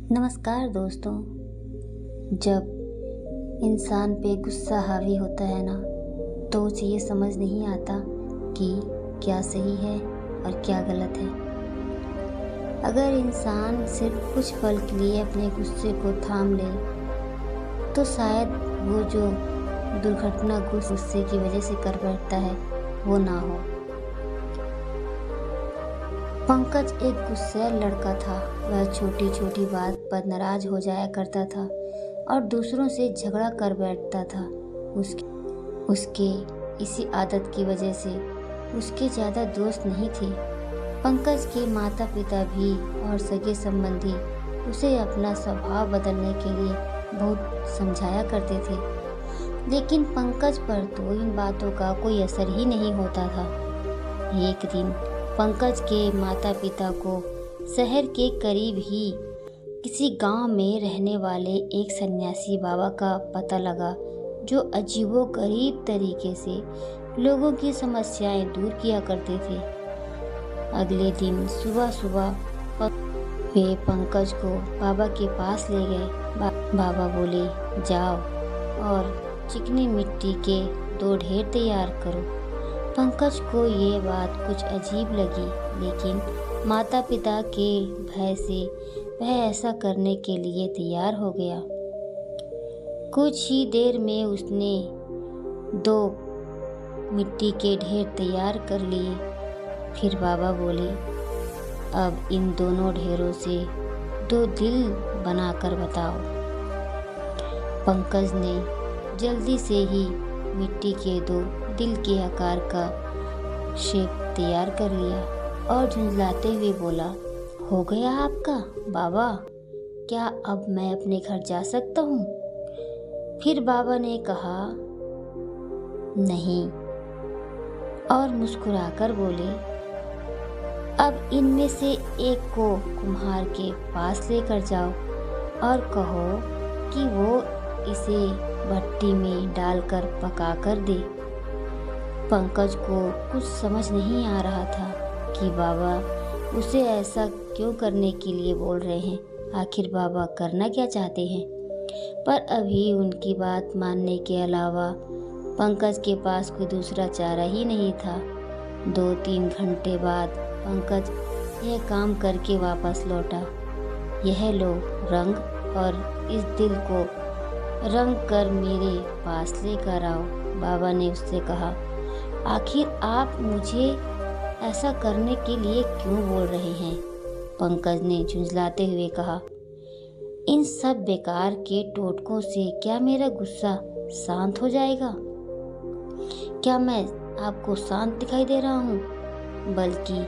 नमस्कार दोस्तों। जब इंसान पे गुस्सा हावी होता है ना, तो उसे ये समझ नहीं आता कि क्या सही है और क्या गलत है। अगर इंसान सिर्फ कुछ पल के लिए अपने गुस्से को थाम ले, तो शायद वो जो दुर्घटना गुस्से की वजह से कर बैठता है वो ना हो। पंकज एक गुस्सैल लड़का था। वह छोटी छोटी बात पर नाराज हो जाया करता था और दूसरों से झगड़ा कर बैठता था। उसके इसी आदत की वजह से उसके ज़्यादा दोस्त नहीं थे। पंकज के माता पिता भी और सगे संबंधी उसे अपना स्वभाव बदलने के लिए बहुत समझाया करते थे, लेकिन पंकज पर तो इन बातों का कोई असर ही नहीं होता था। एक दिन पंकज के माता पिता को शहर के करीब ही किसी गांव में रहने वाले एक सन्यासी बाबा का पता लगा, जो अजीबोगरीब तरीके से लोगों की समस्याएं दूर किया करते थे। अगले दिन सुबह सुबह वे पंकज को बाबा के पास ले गए। बाबा बोले, जाओ और चिकनी मिट्टी के 2 ढेर तैयार करो। पंकज को ये बात कुछ अजीब लगी, लेकिन माता पिता के भय से वह ऐसा करने के लिए तैयार हो गया। कुछ ही देर में उसने 2 मिट्टी के ढेर तैयार कर लिए। फिर बाबा बोले, अब इन दोनों ढेरों से 2 दिल बनाकर बताओ। पंकज ने जल्दी से ही मिट्टी के 2 दिल के आकार का शेप तैयार कर लिया और झुंझलाते हुए बोला, हो गया आपका बाबा? क्या अब मैं अपने घर जा सकता हूँ? फिर बाबा ने कहा, नहीं, और मुस्कुराकर बोले, अब इनमें से एक को कुम्हार के पास लेकर जाओ और कहो कि वो इसे भट्टी में डालकर पका कर दे। पंकज को कुछ समझ नहीं आ रहा था कि बाबा उसे ऐसा क्यों करने के लिए बोल रहे हैं। आखिर बाबा करना क्या चाहते हैं? पर अभी उनकी बात मानने के अलावा पंकज के पास कोई दूसरा चारा ही नहीं था। 2-3 घंटे बाद पंकज यह काम करके वापस लौटा। यह लो रंग, और इस दिल को रंग कर मेरे पास लेकर आओ। बाबा ने उससे कहा, आखिर आप मुझे ऐसा करने के लिए क्यों बोल रहे हैं? पंकज ने झुंझलाते हुए कहा, इन सब बेकार के टोटकों से क्या मेरा गुस्सा शांत हो जाएगा? क्या मैं आपको शांत दिखाई दे रहा हूँ? बल्कि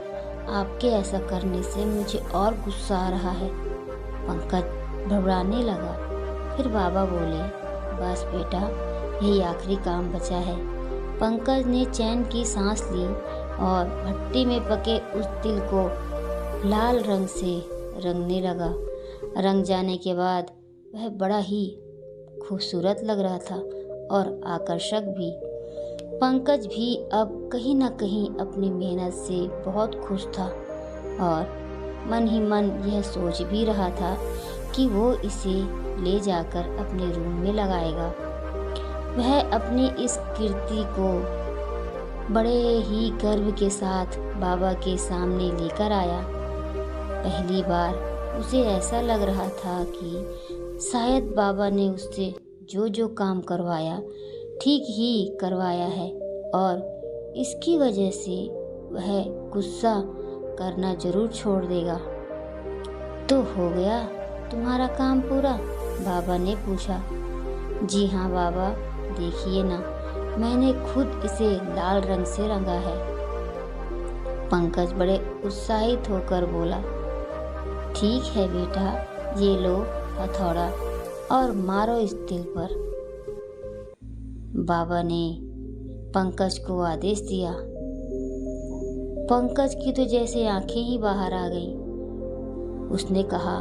आपके ऐसा करने से मुझे और गुस्सा आ रहा है। पंकज घबराने लगा। फिर बाबा बोले, बस बेटा, यही आखिरी काम बचा है। पंकज ने चैन की सांस ली और भट्टी में पके उस दिल को लाल रंग से रंगने लगा। रंग जाने के बाद वह बड़ा ही खूबसूरत लग रहा था और आकर्षक भी। पंकज भी अब कहीं न कहीं अपनी मेहनत से बहुत खुश था और मन ही मन यह सोच भी रहा था कि वो इसे ले जाकर अपने रूम में लगाएगा। वह अपनी इस कीर्ति को बड़े ही गर्व के साथ बाबा के सामने लेकर आया। पहली बार उसे ऐसा लग रहा था कि शायद बाबा ने उससे जो जो काम करवाया ठीक ही करवाया है और इसकी वजह से वह गुस्सा करना जरूर छोड़ देगा। तो हो गया तुम्हारा काम पूरा? बाबा ने पूछा। जी हाँ बाबा, देखिए ना, मैंने खुद इसे लाल रंग से रंगा है। पंकज बड़े उत्साहित होकर बोला, ठीक है बेटा, ये लो हथौड़ा और मारो इस दिल पर। बाबा ने पंकज को आदेश दिया। पंकज की तो जैसे आंखें ही बाहर आ गईं। उसने कहा,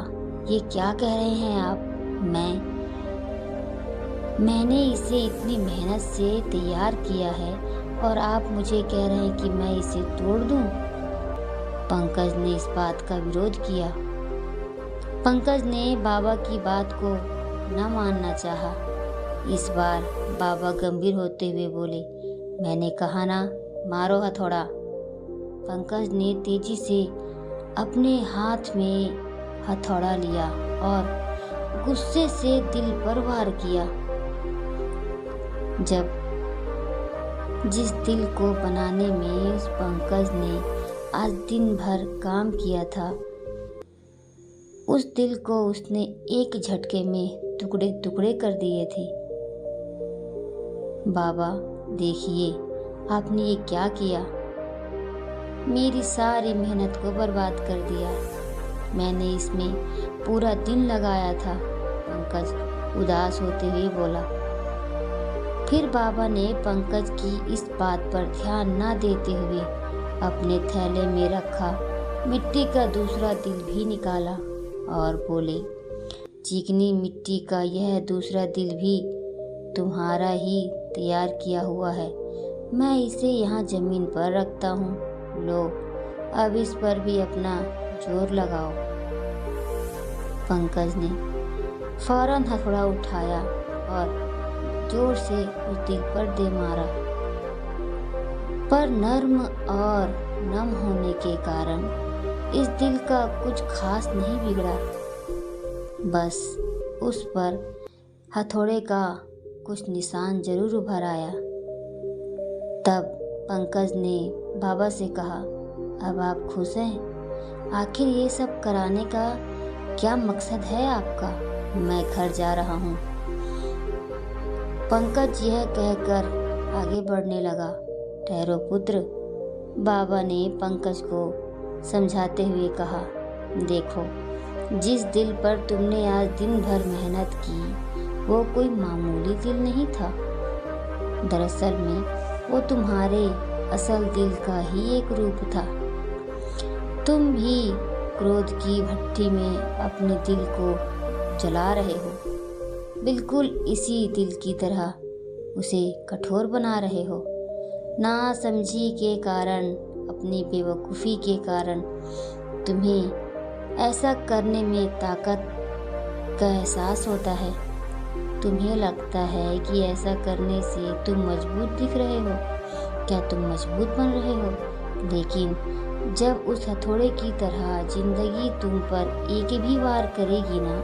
ये क्या कह रहे हैं आप? मैंने इसे इतनी मेहनत से तैयार किया है और आप मुझे कह रहे हैं कि मैं इसे तोड़ दूं? पंकज ने इस बात का विरोध किया। पंकज ने बाबा की बात को न मानना चाहा। इस बार बाबा गंभीर होते हुए बोले, मैंने कहा ना, मारो हथौड़ा। पंकज ने तेजी से अपने हाथ में हथौड़ा लिया और गुस्से से दिल पर वार किया। जिस दिल को बनाने में उस पंकज ने आज दिन भर काम किया था, उस दिल को उसने एक झटके में टुकड़े टुकड़े कर दिए थे। बाबा देखिए, आपने ये क्या किया? मेरी सारी मेहनत को बर्बाद कर दिया। मैंने इसमें पूरा दिन लगाया था, पंकज उदास होते हुए बोला। फिर बाबा ने पंकज की इस बात पर ध्यान न देते हुए अपने थैले में रखा मिट्टी का दूसरा दिल भी निकाला और बोले, चिकनी मिट्टी का यह दूसरा दिल भी तुम्हारा ही तैयार किया हुआ है। मैं इसे यहाँ जमीन पर रखता हूँ। लो, अब इस पर भी अपना जोर लगाओ। पंकज ने फौरन हथौड़ा उठाया और जोर से उस दिल पर दे मारा, पर नर्म और नम होने के कारण इस दिल का कुछ खास नहीं बिगड़ा। बस उस पर हथौड़े का कुछ निशान जरूर उभर आया। तब पंकज ने बाबा से कहा, अब आप खुश हैं? आखिर ये सब कराने का क्या मकसद है आपका? मैं घर जा रहा हूँ। पंकज यह कहकर आगे बढ़ने लगा। ठहरो पुत्र, बाबा ने पंकज को समझाते हुए कहा, देखो, जिस दिल पर तुमने आज दिन भर मेहनत की वो कोई मामूली दिल नहीं था। दरअसल में वो तुम्हारे असल दिल का ही एक रूप था। तुम भी क्रोध की भट्टी में अपने दिल को जला रहे हो, बिल्कुल इसी दिल की तरह उसे कठोर बना रहे हो। नासमझी के कारण, अपनी बेवकूफ़ी के कारण तुम्हें ऐसा करने में ताकत का एहसास होता है। तुम्हें लगता है कि ऐसा करने से तुम मजबूत दिख रहे हो। क्या तुम मजबूत बन रहे हो? लेकिन जब उस हथौड़े की तरह जिंदगी तुम पर एक भी वार करेगी ना,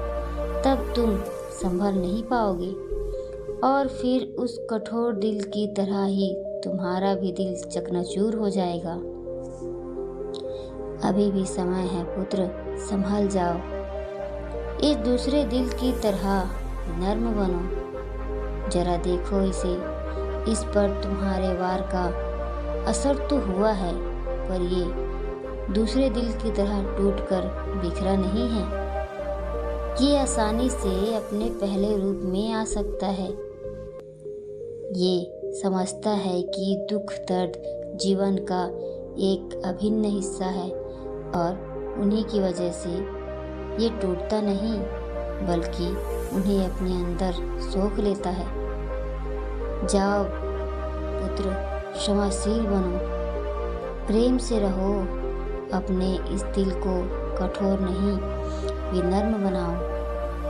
तब तुम संभल नहीं पाओगे और फिर उस कठोर दिल की तरह ही तुम्हारा भी दिल चकनाचूर हो जाएगा। अभी भी समय है पुत्र, संभल जाओ। इस दूसरे दिल की तरह नर्म बनो। जरा देखो इसे, इस पर तुम्हारे वार का असर तो हुआ है, पर ये दूसरे दिल की तरह टूटकर बिखरा नहीं है। ये आसानी से अपने पहले रूप में आ सकता है। ये समझता है कि दुख दर्द जीवन का एक अभिन्न हिस्सा है और उन्हीं की वजह से ये टूटता नहीं, बल्कि उन्हें अपने अंदर सोख लेता है। जाओ पुत्र, क्षमाशील बनो, प्रेम से रहो, अपने इस दिल को कठोर नहीं विनम्र बनाओ।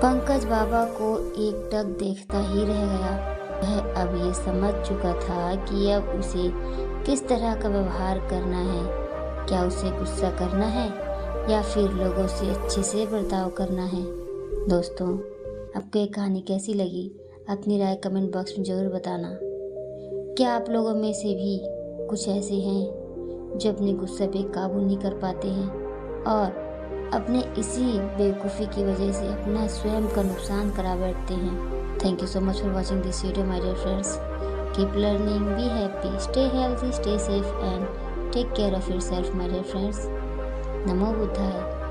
पंकज बाबा को एकटक देखता ही रह गया। वह अब ये समझ चुका था कि अब उसे किस तरह का व्यवहार करना है। क्या उसे गुस्सा करना है या फिर लोगों से अच्छे से बर्ताव करना है। दोस्तों, आपको ये कहानी कैसी लगी? अपनी राय कमेंट बॉक्स में ज़रूर बताना। क्या आप लोगों में से भी कुछ ऐसे हैं जो अपने गुस्से पे काबू नहीं कर पाते हैं और अपने इसी बेवकूफ़ी की वजह से अपना स्वयं का नुकसान करा बैठते हैं? Thank you so much for watching this video my dear friends. Keep learning, be happy, stay healthy, stay safe and take care of yourself my dear friends. नमो बुद्धाय।